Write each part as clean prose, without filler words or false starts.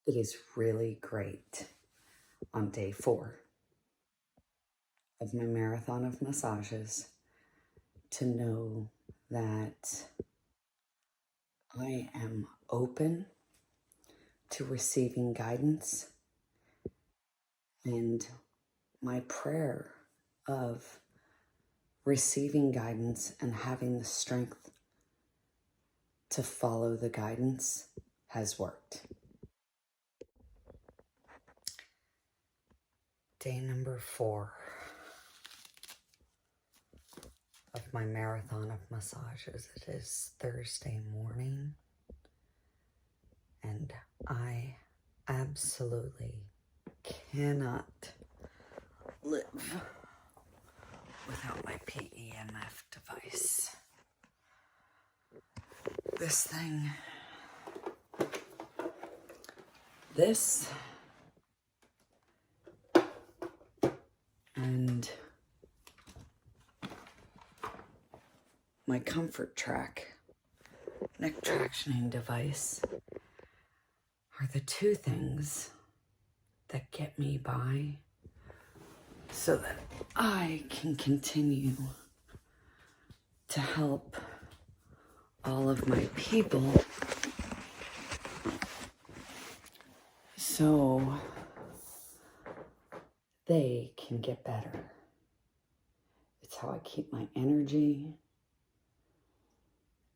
It is really great on day 4 of my marathon of massages to know that I am open to receiving guidance, and my prayer of receiving guidance and having the strength to follow the guidance has worked. Day number 4 of my marathon of massages. It is Thursday morning, and I absolutely cannot live without my PEMF device. This and my Comfort Track neck tractioning device are the 2 things that get me by so that I can continue to help all of my people so they can get better. It's how I keep my energy,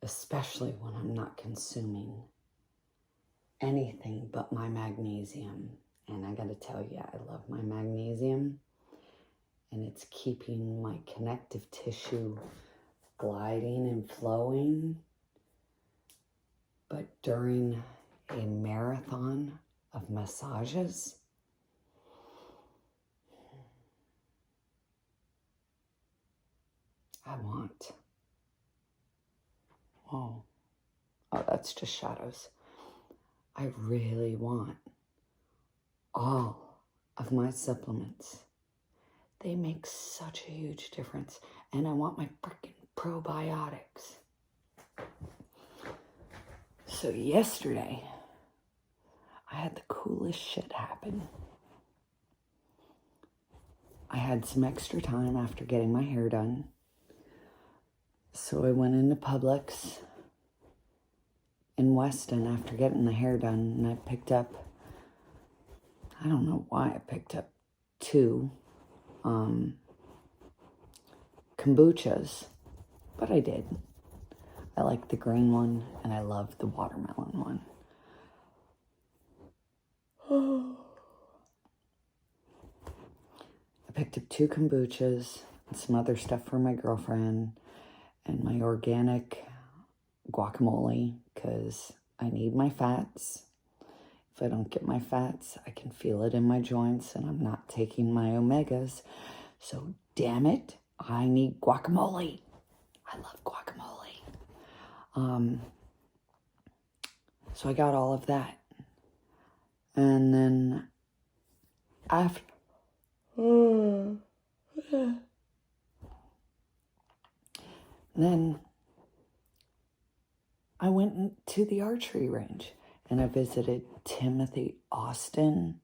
especially when I'm not consuming anything but my magnesium. And I gotta tell you, I love my magnesium, and it's keeping my connective tissue gliding and flowing. But during a marathon of massages, I want, oh, that's just shadows. I really want all of my supplements. They make such a huge difference. And I want my freaking probiotics. So yesterday, I had the coolest shit happen. I had some extra time after getting my hair done. So I went into Publix in Weston after getting the hair done, and I picked up, I don't know why I picked up 2 kombuchas, but I did. I like the green one, and I love the watermelon one. I picked up 2 kombuchas and some other stuff for my girlfriend, and my organic guacamole, because I need my fats. If I don't get my fats, I can feel it in my joints, and I'm not taking my omegas. So damn it, I need guacamole. I love guacamole. So I got all of that. And then after, then I went to the archery range, and I visited Timothy Austin,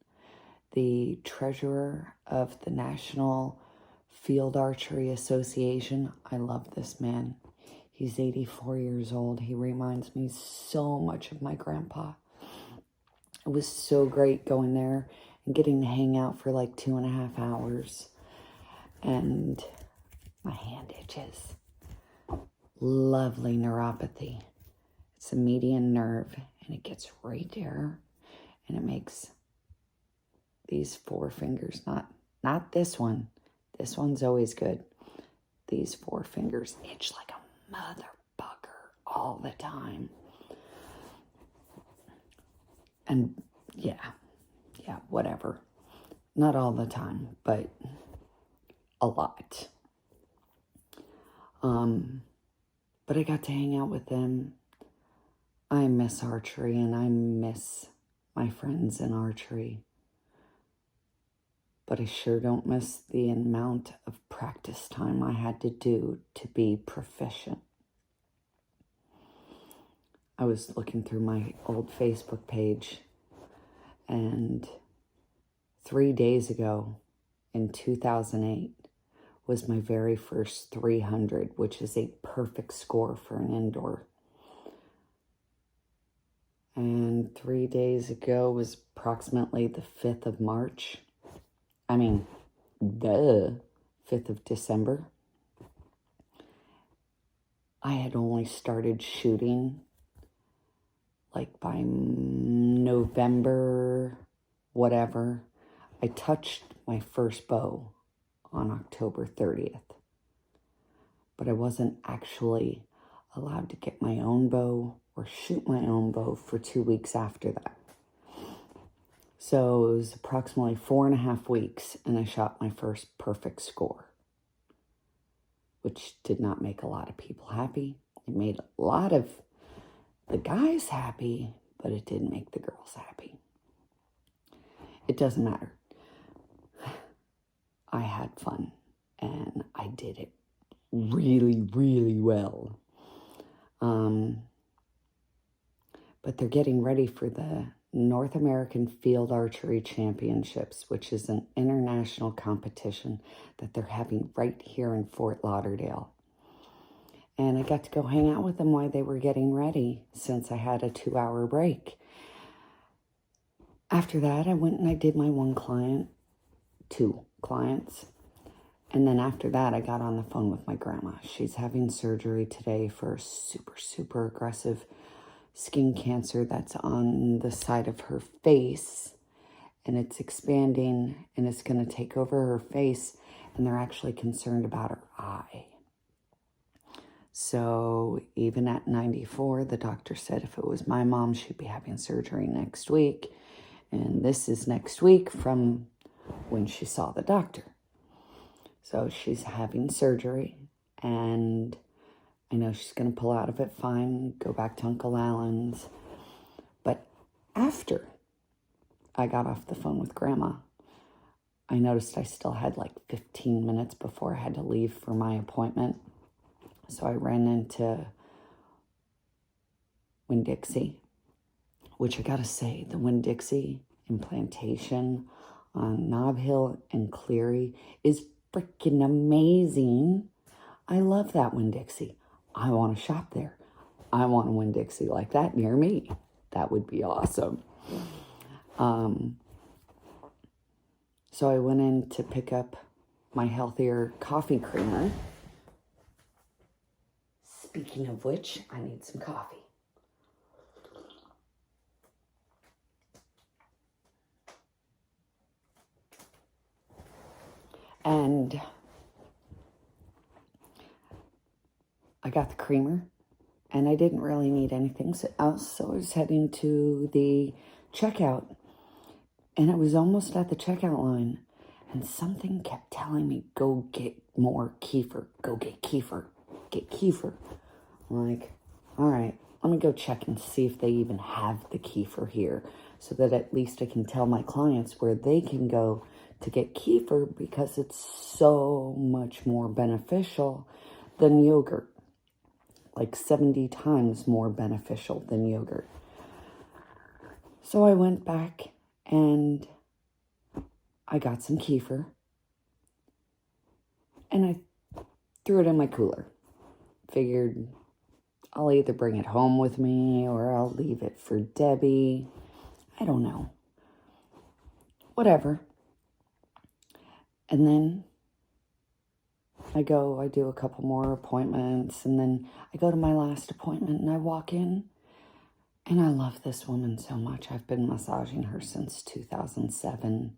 the treasurer of the National Field Archery Association. I love this man. He's 84 years old. He reminds me so much of my grandpa. It was so great going there and getting to hang out for like 2.5 hours. And my hand itches. Lovely neuropathy. It's a median nerve, and it gets right there, and it makes these 4 fingers, not this one. This one's always good. These 4 fingers itch like a motherfucker all the time. And yeah, whatever. Not all the time, but a lot. But I got to hang out with them. I miss archery, and I miss my friends in archery. But I sure don't miss the amount of practice time I had to do to be proficient. I was looking through my old Facebook page, And 3 days ago, in 2008, was my very first 300, which is a perfect score for an indoor. And 3 days ago was approximately the 5th of March. The 5th of December. I had only started shooting like by November, whatever. I touched my first bow on October 30th. But I wasn't actually allowed to get my own bow or shoot my own bow for 2 weeks after that. So it was approximately 4.5 weeks, and I shot my first perfect score, which did not make a lot of people happy. It made a lot of the guys happy, but it didn't make the girls happy. It doesn't matter. I had fun, and I did it really, really well. But they're getting ready for the North American Field Archery Championships, which is an international competition that they're having right here in Fort Lauderdale. And I got to go hang out with them while they were getting ready, since I had a 2-hour break. After that, I went and I did my 2 clients. And then after that, I got on the phone with my grandma. She's having surgery today for super, super aggressive skin cancer that's on the side of her face. And it's expanding, and it's going to take over her face. And they're actually concerned about her eye. So even at 94, the doctor said if it was my mom, she'd be having surgery next week. And this is next week from when she saw the doctor. So she's having surgery, and I know she's going to pull out of it fine, go back to Uncle Alan's. But after I got off the phone with Grandma, I noticed I still had like 15 minutes before I had to leave for my appointment. So I ran into Winn-Dixie, which I gotta say, the Winn-Dixie implantation on Nob Hill and Cleary is freaking amazing. I love that Winn-Dixie. I want to shop there. I want a Winn-Dixie like that near me. That would be awesome. So I went in to pick up my healthier coffee creamer. Speaking of which, I need some coffee. And I got the creamer, and I didn't really need anything else, so I was heading to the checkout, and I was almost at the checkout line, and something kept telling me, go get more kefir, go get kefir, get kefir. I'm like, all right, let me go check and see if they even have the kefir here, so that at least I can tell my clients where they can go to get kefir, because it's so much more beneficial than yogurt. Like 70 times more beneficial than yogurt. So I went back and I got some kefir, and I threw it in my cooler. Figured I'll either bring it home with me or I'll leave it for Debbie. I don't know. Whatever. And then I do a couple more appointments, and then I go to my last appointment, and I walk in, and I love this woman so much. I've been massaging her since 2007,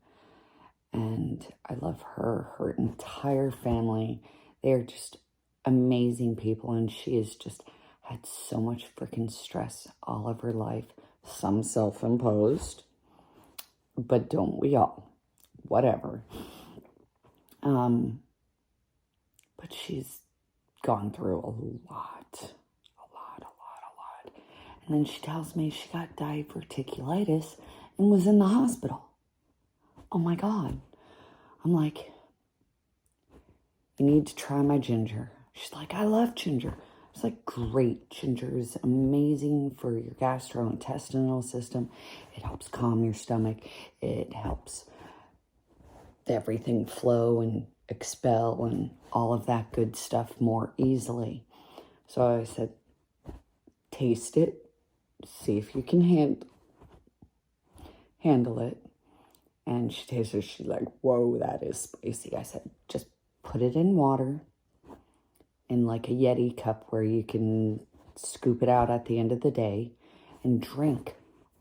and I love her entire family. They're just amazing people, and she has just had so much freaking stress all of her life, some self-imposed, but don't we all? Whatever. But she's gone through a lot. And then she tells me she got diverticulitis and was in the hospital. Oh my God. I'm like, you need to try my ginger. She's like, I love ginger. I It's like great. Ginger is amazing for your gastrointestinal system. It helps calm your stomach. It helps everything flow and expel and all of that good stuff more easily. So I said, taste it, see if you can handle it. And she tasted it. She's like, whoa, that is spicy. I said, just put it in water in like a Yeti cup where you can scoop it out at the end of the day and drink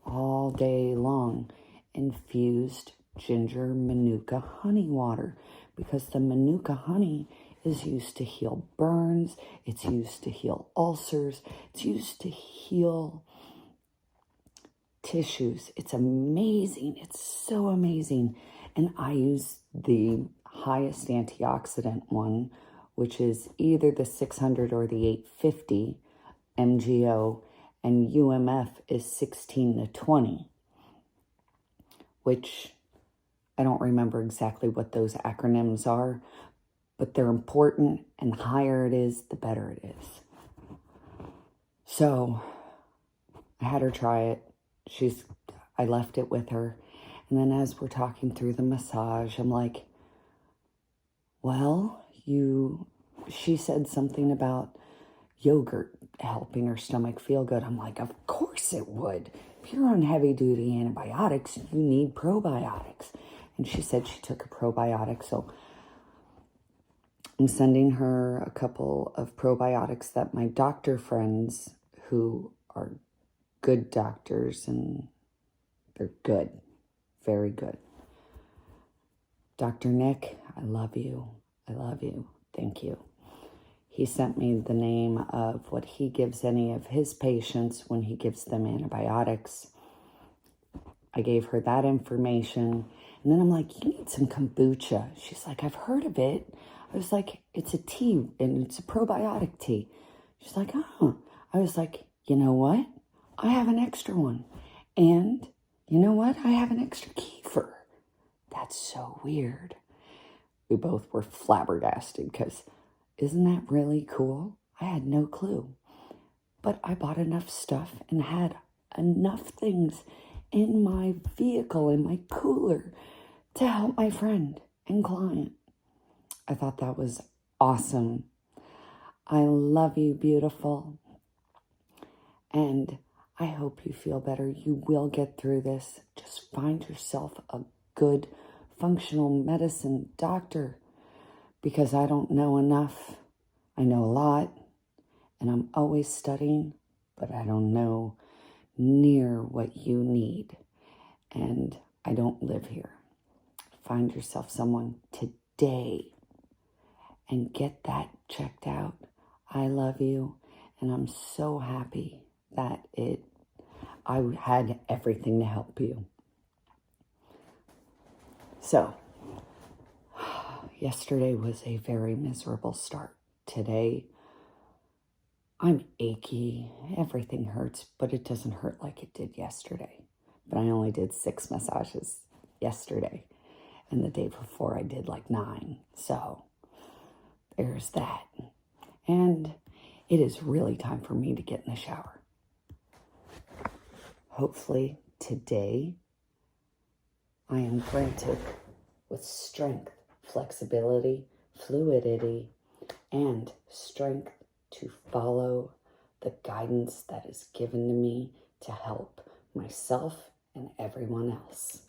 all day long infused ginger manuka honey water, because the manuka honey is used to heal burns, it's used to heal ulcers, it's used to heal tissues. It's amazing. It's so amazing. And I use the highest antioxidant one, which is either the 600 or the 850 MGO, and UMF is 16 to 20, which I don't remember exactly what those acronyms are, but they're important, and the higher it is, the better it is. So I had her try it. I left it with her. And then as we're talking through the massage, I'm like, well, she said something about yogurt helping her stomach feel good. I'm like, of course it would. If you're on heavy duty antibiotics, you need probiotics. And she said she took a probiotic. So I'm sending her a couple of probiotics that my doctor friends, who are good doctors, and they're good, very good. Dr. Nick, I love you. I love you. Thank you. He sent me the name of what he gives any of his patients when he gives them antibiotics. I gave her that information. And then I'm like, you need some kombucha. She's like, I've heard of it. I was like, it's a tea and it's a probiotic tea. She's like, oh. I was like, you know what? I have an extra one. And you know what? I have an extra kefir. That's so weird. We both were flabbergasted because isn't that really cool? I had no clue. But I bought enough stuff and had enough things in my vehicle, in my cooler, to help my friend and client. I thought that was awesome. I love you, beautiful. And I hope you feel better. You will get through this. Just find yourself a good functional medicine doctor, because I don't know enough. I know a lot, and I'm always studying, but I don't know near what you need, and I don't live here. Find yourself someone today and get that checked out. I love you, and I'm so happy that I had everything to help you. So, yesterday was a very miserable start. Today, I'm achy. Everything hurts, but it doesn't hurt like it did yesterday. But I only did 6 massages yesterday. And the day before, I did like 9. So, there's that. And it is really time for me to get in the shower. Hopefully, today, I am granted with strength, flexibility, fluidity, and strength to follow the guidance that is given to me to help myself and everyone else.